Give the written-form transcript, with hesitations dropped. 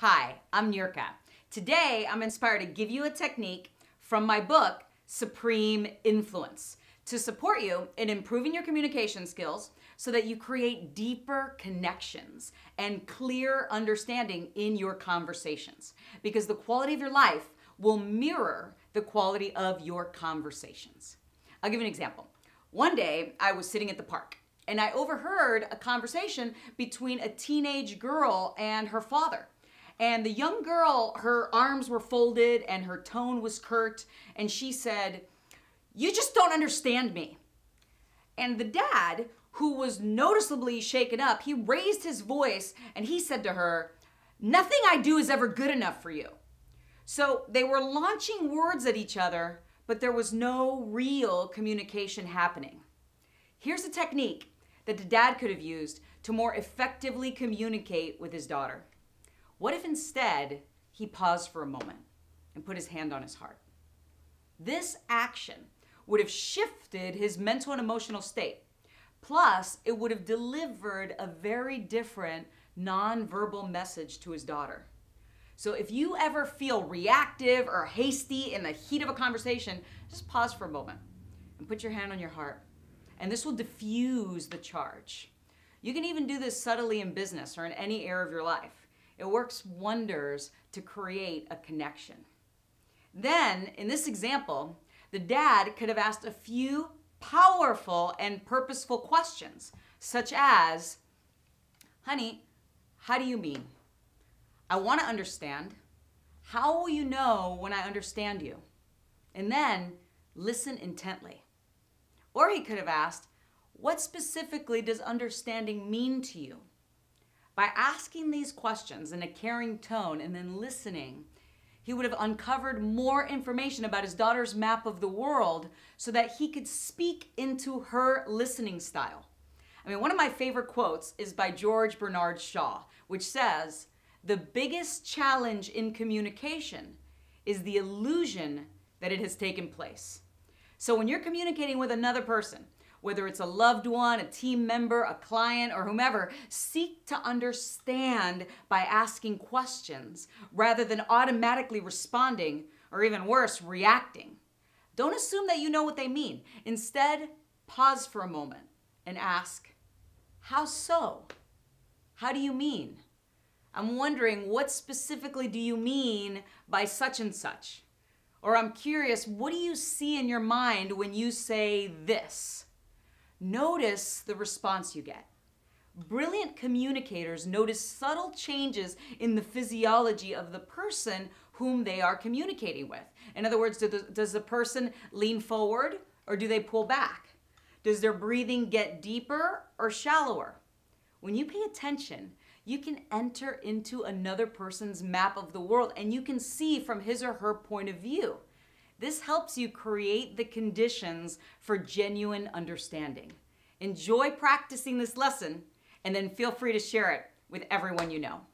Hi, I'm Niurka. Today, I'm inspired to give you a technique from my book, Supreme Influence, to support you in improving your communication skills so that you create deeper connections and clear understanding in your conversations. Because the quality of your life will mirror the quality of your conversations. I'll give you an example. One day, I was sitting at the park and I overheard a conversation between a teenage girl and her father. And the young girl, her arms were folded and her tone was curt, and she said, "You just don't understand me." And the dad, who was noticeably shaken up, he raised his voice and he said to her, "Nothing I do is ever good enough for you." So they were launching words at each other, but there was no real communication happening. Here's a technique that the dad could have used to more effectively communicate with his daughter. What if instead he paused for a moment and put his hand on his heart? This action would have shifted his mental and emotional state. Plus, it would have delivered a very different nonverbal message to his daughter. So if you ever feel reactive or hasty in the heat of a conversation, just pause for a moment and put your hand on your heart. And this will diffuse the charge. You can even do this subtly in business or in any area of your life. It works wonders to create a connection. Then, in this example, the dad could have asked a few powerful and purposeful questions, such as, "Honey, how do you mean? I want to understand. How will you know when I understand you?" And then, listen intently. Or he could have asked, "What specifically does understanding mean to you?" By asking these questions in a caring tone and then listening, he would have uncovered more information about his daughter's map of the world so that he could speak into her listening style. One of my favorite quotes is by George Bernard Shaw, which says, "The biggest challenge in communication is the illusion that it has taken place." So when you're communicating with another person, whether it's a loved one, a team member, a client, or whomever, seek to understand by asking questions rather than automatically responding, or even worse, reacting. Don't assume that you know what they mean. Instead, pause for a moment and ask, "How so? How do you mean? I'm wondering, what specifically do you mean by such and such? Or I'm curious, what do you see in your mind when you say this?" Notice the response you get. Brilliant communicators notice subtle changes in the physiology of the person whom they are communicating with. In other words, does the person lean forward or do they pull back? Does their breathing get deeper or shallower? When you pay attention, you can enter into another person's map of the world and you can see from his or her point of view. This helps you create the conditions for genuine understanding. Enjoy practicing this lesson and then feel free to share it with everyone you know.